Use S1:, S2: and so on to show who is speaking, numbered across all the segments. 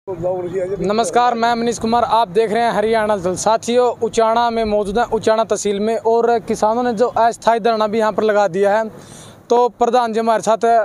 S1: नमस्कार, मैं मनीष कुमार। आप देख रहे हैं हरियाणा जल। साथियों, उचाना में मौजूद है, उचाना तहसील में, और किसानों ने जो अस्थायी धरना भी यहाँ पर लगा दिया है। तो प्रधान जी हमारे साथ है,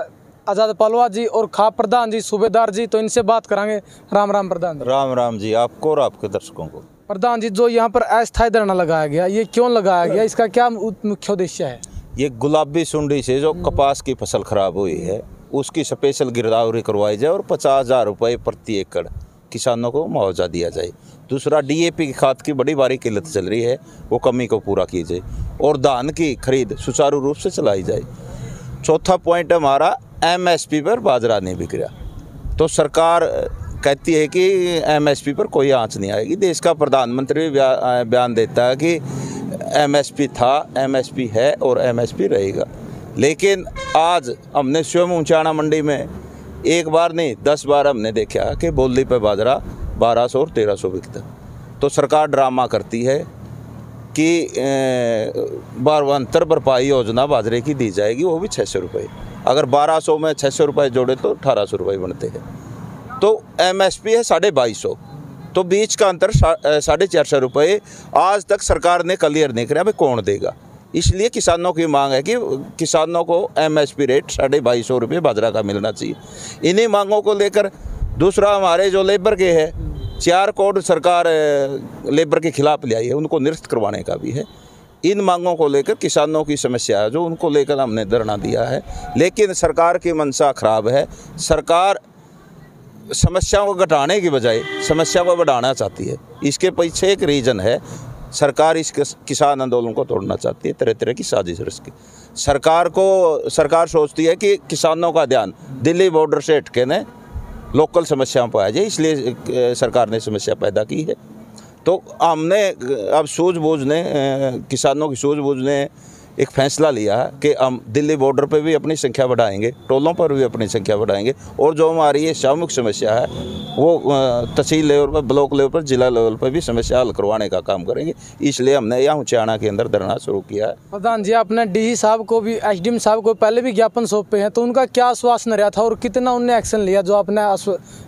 S1: आज़ाद पालवा जी और खाप प्रधान जी, सूबेदार जी। तो इनसे बात करांगे। राम राम प्रधान।
S2: राम राम जी, आपको और आपके दर्शकों को।
S1: प्रधान जी, जो यहाँ पर अस्थायी धरना लगाया गया, ये क्यों लगाया गया, इसका क्या मुख्य उद्देश्य है?
S2: ये गुलाबी सुंडी से जो कपास की फसल खराब हुई है, उसकी स्पेशल गिरदावरी करवाई जाए और 50,000 रुपये प्रति एकड़ किसानों को मुआवजा दिया जाए। दूसरा, डीएपी की खाद की बड़ी भारी किल्लत चल रही है, वो कमी को पूरा की जाए और धान की खरीद सुचारू रूप से चलाई जाए। चौथा पॉइंट हमारा, एमएसपी पर बाजरा नहीं बिक रहा। तो सरकार कहती है कि एमएसपी पर कोई आंच नहीं आएगी। देश का प्रधानमंत्री बयान देता है कि एमएसपी था, एमएसपी है और एमएसपी रहेगा। लेकिन आज हमने स्वयं उचाना मंडी में एक बार नहीं 10 बार हमने देखा कि बोली पे बाजरा 1200 और 1300 बिकता। तो सरकार ड्रामा करती है कि 12 भरपाई योजना बाजरे की दी जाएगी, वो भी 600 रुपये। अगर 1200 में 600 रुपये जोड़े तो 1800 रुपये बनते हैं। तो एमएसपी है 2250, तो बीच का अंतर 450 रुपये आज तक सरकार ने क्लियर नहीं कराया, भाई कौन देगा। इसलिए किसानों की मांग है कि किसानों को एमएसपी रेट 2250 रुपये बाजरा का मिलना चाहिए। इन्हीं मांगों को लेकर दूसरा, हमारे जो लेबर के है 4 कोड सरकार लेबर के खिलाफ ले आई है, उनको निरस्त करवाने का भी है। इन मांगों को लेकर किसानों की समस्या है जो उनको लेकर हमने धरना दिया है। लेकिन सरकार की मंशा खराब है। सरकार समस्याओं को घटाने की बजाय समस्या को बढ़ाना चाहती है। इसके पीछे एक रीज़न है, सरकार इस किसान आंदोलन को तोड़ना चाहती है, तरह तरह की साजिश रच के। सरकार सोचती है कि किसानों का ध्यान दिल्ली बॉर्डर से हटके ने लोकल समस्याओं पर आ जाए, इसलिए सरकार ने समस्या पैदा की है। तो हमने अब सूझबूझ ने किसानों की सूझबूझ ने एक फैसला लिया है कि हम दिल्ली बॉर्डर पर भी अपनी संख्या बढ़ाएंगे, टोलों पर भी अपनी संख्या बढ़ाएंगे, और जो हमारी ये सामूहिक समस्या है वो तहसील लेवल पर, ब्लॉक लेवल पर, जिला लेवल पर भी समस्या हल करवाने का काम करेंगे। इसलिए हमने यहाँ उचाना के अंदर धरना शुरू किया है।
S1: प्रधान जी, आपने डीसी साहब को भी, एसडीएम साहब को पहले भी ज्ञापन सौंपे हैं, तो उनका क्या आश्वासन रहा था और कितना उनने एक्शन लिया जो आपने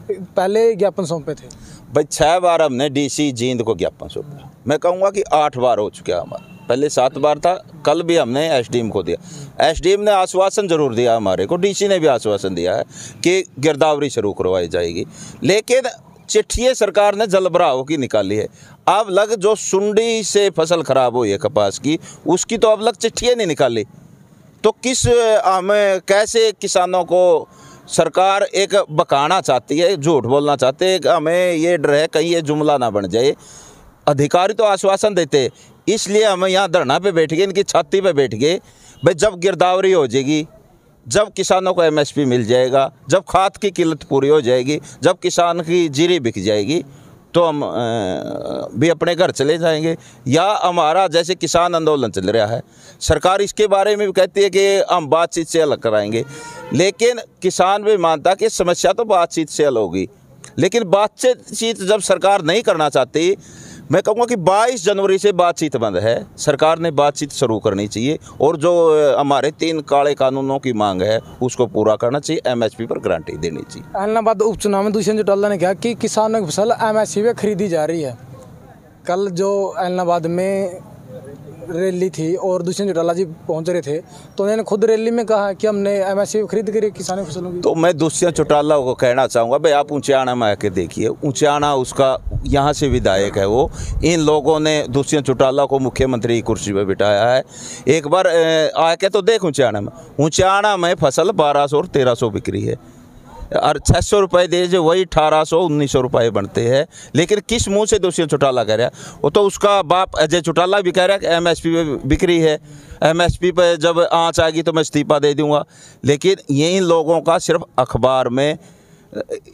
S1: पहले ज्ञापन सौंपे थे?
S2: भाई 6 बार हमने डीसी जींद को ज्ञापन सौंपा। मैं कहूँगा कि 8 बार हो चुका हमारा, पहले 7 बार था। कल भी हमने एसडीएम को दिया। एसडीएम ने आश्वासन जरूर दिया हमारे को, डीसी ने भी आश्वासन दिया है कि गिरदावरी शुरू करवाई जाएगी। लेकिन चिट्ठियाँ सरकार ने जलभराव की निकाली है। अब लग जो सुंडी से फसल खराब हुई है कपास की, उसकी तो अब लग चिट्ठियाँ नहीं निकाली। तो हमें कैसे किसानों को सरकार एक बकाना चाहती है, झूठ बोलना चाहते हैं। हमें ये डर है कहीं ये जुमला ना बन जाए। अधिकारी तो आश्वासन देते, इसलिए हम यहाँ धरना पे बैठ गए, इनकी छाती पे बैठ गए। भाई जब गिरदावरी हो जाएगी, जब किसानों को एमएसपी मिल जाएगा, जब खाद की किल्लत पूरी हो जाएगी, जब किसान की जीरी बिक जाएगी, तो हम भी अपने घर चले जाएंगे। या हमारा जैसे किसान आंदोलन चल रहा है, सरकार इसके बारे में भी कहती है कि हम बातचीत से हल कराएंगे। लेकिन किसान भी मानता कि समस्या तो बातचीत से हल होगी। लेकिन बातचीत जब सरकार नहीं करना चाहती, मैं कहूँगा कि 22 जनवरी से बातचीत बंद है। सरकार ने बातचीत शुरू करनी चाहिए और जो हमारे 3 काले कानूनों की मांग है उसको पूरा करना चाहिए। एमएसपी पर गारंटी देनी चाहिए।
S1: ऐलनाबाद उपचुनाव में दुष्यंत चौटाला ने कहा कि किसानों की फसल एमएसपी पे खरीदी जा रही है। कल जो ऐलनाबाद में रैली थी और दुष्यंत चौटाला जी पहुंच रहे थे, तो उन्होंने खुद रैली में कहा कि हमने एमएसपी खरीद करी किसानों की फसलों की।
S2: तो मैं दुष्यंत चौटाला को कहना चाहूँगा, भाई आप उचाना में आके देखिए। उचाना उसका यहाँ से विधायक है वो। इन लोगों ने दुष्यंत चौटाला को मुख्यमंत्री की कुर्सी पर बिठाया है। एक बार आके तो देख उचाना में फसल 1200 और 1300 बिक रही है, और 600 रुपये दे जो वही 1800-1900 रुपये बनते हैं। लेकिन किस मुंह से दुष्यंत चौटाला कह रहा है? वो तो उसका बाप अजय चौटाला भी कह रहा है कि एमएसपी पे बिक्री है, एमएसपी पे जब आँच आएगी तो मैं इस्तीफा दे दूंगा। लेकिन ये इन लोगों का सिर्फ अखबार में,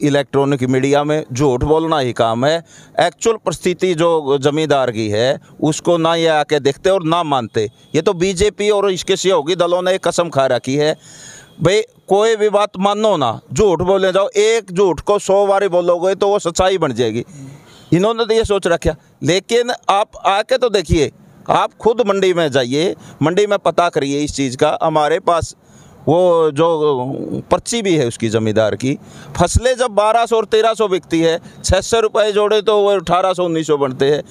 S2: इलेक्ट्रॉनिक मीडिया में झूठ बोलना ही काम है। एक्चुअल परिस्थिति जो जमींदार की है उसको ना ये आके देखते और ना मानते। ये तो बीजेपी और इसके सहयोगी दलों ने कसम खा रखी है, भाई कोई भी बात मानो ना, झूठ बोले जाओ। एक झूठ को 100 बार बोलोगे तो वो सच्चाई बन जाएगी। इन्होंने तो ये सोच रखा। लेकिन आप आके तो देखिए, आप खुद मंडी में जाइए, मंडी में पता करिए इस चीज़ का। हमारे पास वो जो पर्ची भी है उसकी ज़मींदार की, फसलें जब 1200 और 1300 बिकती है, 600 रुपये जोड़े तो वो 1800-1900 बनते हैं।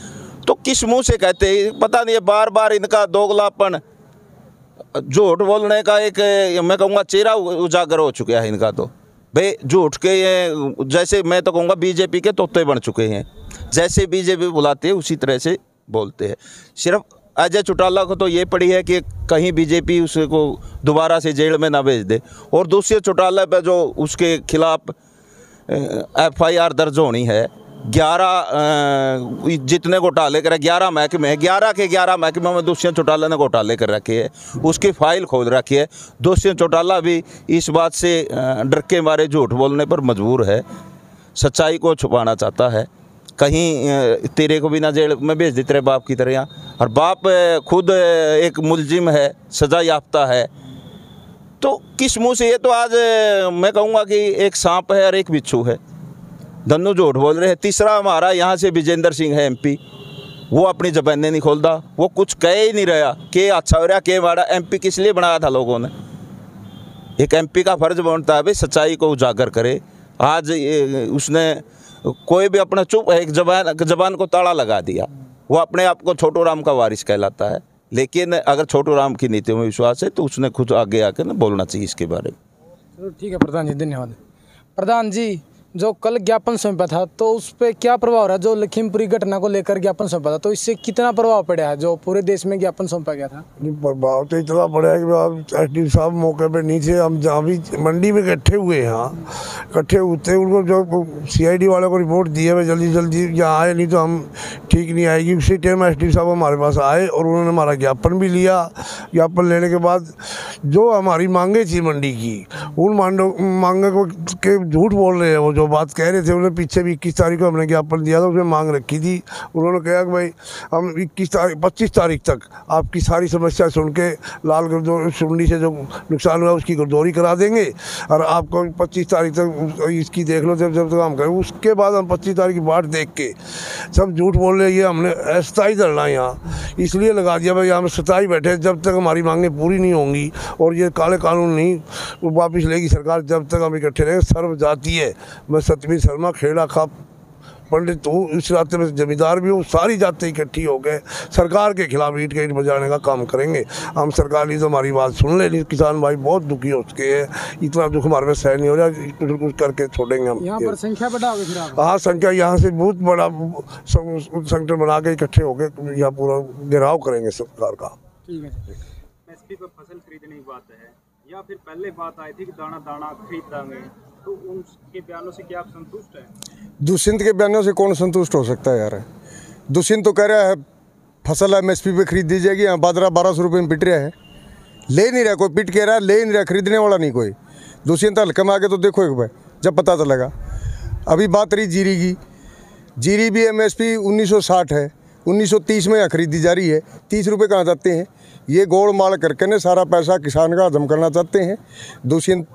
S2: तो किस मुंह से कहते हैं, पता नहीं है। बार बार इनका दोगलापन, झूठ बोलने का एक, मैं कहूँगा, चेहरा उजागर हो चुका है इनका। तो भाई झूठ के ये, जैसे मैं तो कहूँगा बीजेपी के तोते बन चुके हैं। जैसे बीजेपी बुलाते हैं उसी तरह से बोलते हैं। सिर्फ अजय चौटाला को तो ये पड़ी है कि कहीं बीजेपी उसको दोबारा से जेल में ना भेज दे, और दूसरे चौटाला पे जो उसके खिलाफ FIR दर्ज होनी है, 11 जितने घोटाले करे, 11 महकमे हैं, 11 के 11 महकमे में दुष्यंत चौटाला ने घोटाले कर रखे हैं, उसकी फाइल खोल रखी है। दुष्यंत चौटाला भी इस बात से डर के मारे झूठ बोलने पर मजबूर है, सच्चाई को छुपाना चाहता है। कहीं तेरे को भी ना जेल में भेज दे तेरे बाप की तरह, और बाप खुद एक मुलजिम है, सजा याफ्ता है। तो किस मुंह से? ये तो आज मैं कहूँगा कि एक सांप है और एक बिच्छू है, दोनों झूठ बोल रहे हैं। तीसरा हमारा यहाँ से विजेंद्र सिंह है MP, वो अपनी ज़बानें नहीं खोलता, वो कुछ कह ही नहीं रहा कि अच्छा हो रहा, के माड़ा। MP किस लिए बनाया था लोगों ने? एक MP का फर्ज बनता है भाई सच्चाई को उजागर करे। आज उसने कोई भी अपना चुप है, एक जबान को ताला लगा दिया। वो अपने आप को छोटू राम का वारिस कहलाता है, लेकिन अगर छोटू राम की नीतियों में विश्वास है तो उसने खुद आगे आकर ना बोलना चाहिए इसके बारे में।
S1: चलो ठीक है प्रधान जी, धन्यवाद। प्रधान जी, जो कल ज्ञापन सौंपा था तो उस पर क्या प्रभाव रहा? जो लखीमपुरी घटना को लेकर ज्ञापन सौंपा था तो इससे कितना प्रभाव पड़ा है जो पूरे देश में ज्ञापन सौंपा गया था?
S3: प्रभाव तो इतना पड़ा है कि आप SD साहब मौके पे नीचे, हम जहाँ भी मंडी में इकट्ठे हुए हैं, इकट्ठे होते उनको जो CID वालों को रिपोर्ट दी है, वे जल्दी जल्दी यहाँ आए, नहीं तो हम ठीक नहीं आएगी। उसी टाइम SD साहब हमारे पास आए और उन्होंने हमारा ज्ञापन भी लिया। ज्ञापन लेने के बाद जो हमारी मांगे थी मंडी की, उन मांगे को के झूठ बोल रहे हैं। वो जो बात कह रहे थे, उन्होंने पीछे भी 21 तारीख को हमने ज्ञापन दिया था, उसमें मांग रखी थी। उन्होंने कहा कि भाई हम 25 तारीख तक आपकी सारी समस्या सुन के लाल सुंडी से जो नुकसान हुआ उसकी गर्दौरी करा देंगे, और आपको 25 तारीख तक इसकी देख लो, जब तक हम करें। उसके बाद हम 25 तारीख की बाट देख के सब झूठ बोल रहे। ये हमने अस्थायी धरना यहाँ इसलिए लगा दिया भाई, हम सताई बैठे जब तक हमारी मांगें पूरी नहीं होंगी और ये काले कानून नहीं वापिस लेगी सरकार, जब तक हम इकट्ठे रहेंगे। सर्व जाती है, मैं सतवीर शर्मा, खेड़ा खा पंडित हूँ, इस रास्ते में जमींदार भी हूँ। सारी जातें इकट्ठी हो गए सरकार के खिलाफ ईंट के ईंट बजाने का काम करेंगे हम। सरकार नहीं तो हमारी बात सुन ले नहीं। किसान भाई बहुत दुखी हो चुके हैं, इतना दुख हमारे में सहन नहीं हो रहा, कुछ करके छोड़ेंगे हम।
S1: यहाँ पर संख्या बढ़ाओगे फिर आप?
S3: हाँ, संख्या यहाँ से बहुत बड़ा संगठन बना के इकट्ठे हो गए, यहाँ पूरा घेराव करेंगे सरकार का।
S1: ठीक है।
S4: MSP पर फसल खरीदने की बात है, या फिर पहले बात आई थी कि दाना दाना खरीद देंगे, तो उनके बयानों से क्या आप संतुष्ट हैं?
S5: दुष्यंत के बयानों से कौन संतुष्ट हो सकता है यार? दुष्यंत तो कह रहा है फसल MSP पे खरीद दी जाएगी, यहाँ बाजरा 1200 रुपये में पिट रहा है, ले नहीं रहा कोई, पिट के रहा है, ले नहीं रहा, खरीदने वाला नहीं कोई। दुष्यंत हल्के में आके तो देखो एक बार, जब पता चलेगा। अभी बात रही जीरी की, जीरी भी MSP 1960 है, 1930 में यहाँ खरीदी जा रही है। 30 रुपये कहाँ जाते हैं? ये गोल माल करके ने सारा पैसा किसान का हजम करना चाहते हैं। दुष्यंत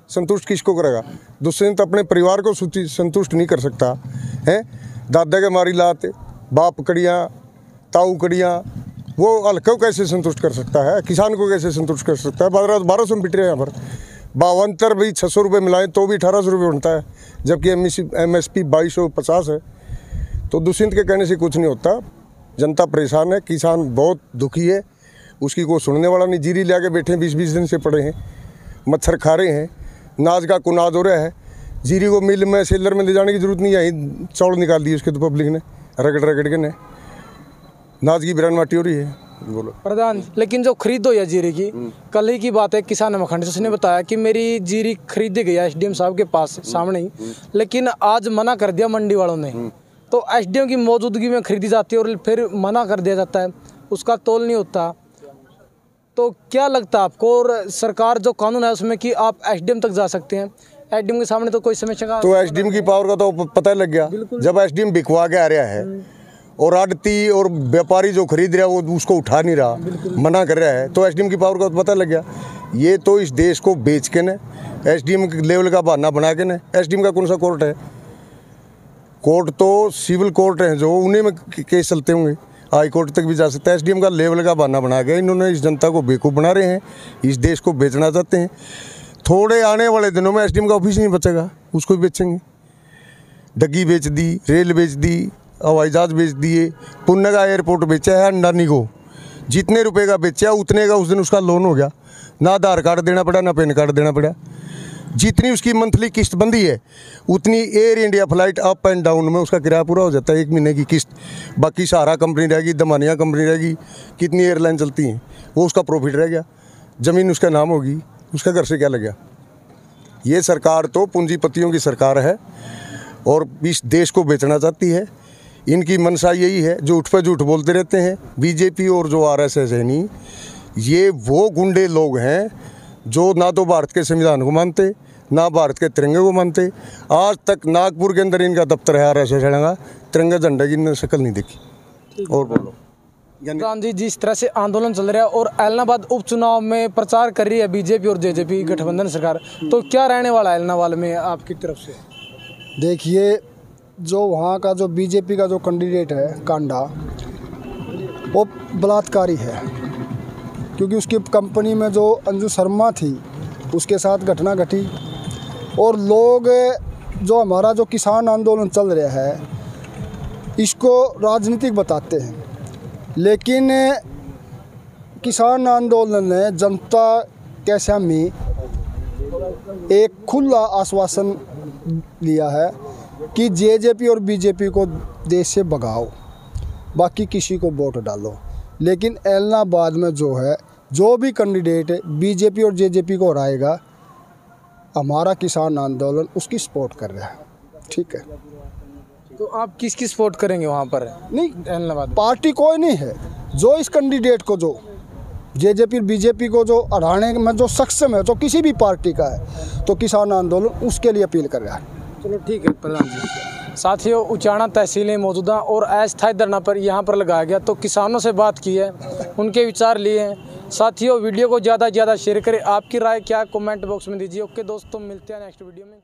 S5: संतुष्ट किसको करेगा? दुष्यंत अपने परिवार को संतुष्ट नहीं कर सकता है। दादा के मारी लात, बाप कड़ियाँ, ताऊ कड़ियाँ, वो हल्के को कैसे संतुष्ट कर सकता है? किसान को कैसे संतुष्ट कर सकता है? 1200 में पिट रहे हैं यहाँ पर। 52 भी 600 रुपये मिलाएं तो भी 1800 रुपये बनता है, जबकि MSP 2250 है। तो दुष्यंत के कहने से कुछ नहीं होता। जनता परेशान है, किसान बहुत दुखी है, उसकी कोई सुनने वाला नहीं। जीरी ले आके बैठे 20-20 दिन से पड़े हैं, मच्छर खा रहे हैं, नाज का कुनाद हो रहा है। जीरी को मिल में, सेलर में ले जाने की जरूरत नहीं है, यहीं चौड़ निकाल दी उसके तो पब्लिक ने रगड़ के ने। नाज की बिरान माटी हो रही है। बोलो
S1: प्रधान, लेकिन जो खरीद हो या जीरी की, कल ही की बात है, किसान मखंड से उसने बताया कि मेरी जीरी खरीदी गई है SDM साहब के पास सामने ही, लेकिन आज मना कर दिया मंडी वालों ने। तो SDM की मौजूदगी में खरीदी जाती है और फिर मना कर दिया जाता है, उसका तोल नहीं होता। तो क्या लगता है आपको? और सरकार जो कानून है उसमें कि आप SDM तक जा सकते हैं, SDM के सामने तो कोई समस्या का,
S5: तो SDM की पावर का तो पता लग गया जब SDM बिकवा के आ रहा है और आड़ती और व्यापारी जो खरीद रहा है वो उसको उठा नहीं रहा, मना कर रहा है, तो SDM की पावर का तो पता लग गया। ये तो इस देश को बेच के न SDM लेवल का बहाना बना के न, SDM का कौन सा कोर्ट है? कोर्ट तो सिविल कोर्ट है, जो उन्हीं में केस चलते होंगे। हाई कोर्ट तक भी जा सकता है। एसडीएम का लेवल का बहाना बना के इन्होंने इस जनता को बेवकूफ़ बना रहे हैं, इस देश को बेचना चाहते हैं। थोड़े आने वाले दिनों में एसडीएम का ऑफिस नहीं बचेगा, उसको भी बेचेंगे। डग्गी बेच दी, रेल बेच दी, हवाई जहाज बेच दिए, पुणे का एयरपोर्ट बेचा है अंडानी को, जितने रुपए का बेचा उतने का उस दिन उसका लोन हो गया, ना आधार कार्ड देना पड़ा ना पैन कार्ड देना पड़ा। जितनी उसकी मंथली किस्त बंदी है उतनी air India flight up and down में उसका किराया पूरा हो जाता है, 1 महीने की किस्त। बाकी सहारा कंपनी रहेगी, दमानिया कंपनी रहेगी, कितनी एयरलाइन चलती हैं, वो उसका प्रॉफिट रह गया। ज़मीन उसका नाम होगी, उसका घर से क्या लग गया। ये सरकार तो पूंजीपतियों की सरकार है और इस देश को बेचना चाहती है। इनकी मनसा यही है, जो उठ पे झूठ बोलते रहते हैं। बीजेपी और जो आरएसएस है नहीं, ये वो गुंडे लोग हैं जो ना तो भारत के संविधान को मानते, ना भारत के तिरंगे को मानते। आज तक नागपुर के अंदर इनका दफ्तर है आरएसएस का, तिरंगे झंडे की इन्होंने शक्ल नहीं देखी। और बोलो
S1: प्रधान जी, जिस तरह से आंदोलन चल रहा है और ऐलनाबाद उपचुनाव में प्रचार कर रही है बीजेपी और जेजेपी गठबंधन सरकार, तो क्या रहने वाला है ऐलनाबाद में आपकी तरफ से?
S6: देखिए, जो वहाँ का जो बीजेपी का जो कैंडिडेट है कांडा, वो बलात्कारी है, क्योंकि उसकी कंपनी में जो अंजू शर्मा थी उसके साथ घटना घटी। और लोग जो हमारा जो किसान आंदोलन चल रहा है इसको राजनीतिक बताते हैं, लेकिन किसान आंदोलन ने जनता के सामने एक खुला आश्वासन लिया है कि जेजेपी और बीजेपी को देश से भगाओ, बाकी किसी को वोट डालो। लेकिन ऐलनाबाद में जो है, जो भी कैंडिडेट बीजेपी और जेजेपी को हराएगा, हमारा किसान आंदोलन उसकी सपोर्ट कर रहा है। ठीक है,
S1: तो आप किसकी सपोर्ट करेंगे वहाँ पर?
S6: नहीं,
S1: ऐलनाबाद
S6: पार्टी कोई नहीं है, जो इस कैंडिडेट को, जो जेजेपी बीजेपी को जो हराने में जो सक्षम है, जो किसी भी पार्टी का है, तो किसान आंदोलन उसके लिए अपील कर रहा है।
S1: चलो ठीक है प्रधान जी। साथियों, उचाना तहसील में मौजूदा और अस्थायी धरना पर यहाँ पर लगाया गया, तो किसानों से बात की है, उनके विचार लिए हैं। साथियों, वीडियो को ज़्यादा से ज़्यादा शेयर करें। आपकी राय क्या कमेंट बॉक्स में दीजिए। ओके दोस्तों, मिलते हैं नेक्स्ट वीडियो में।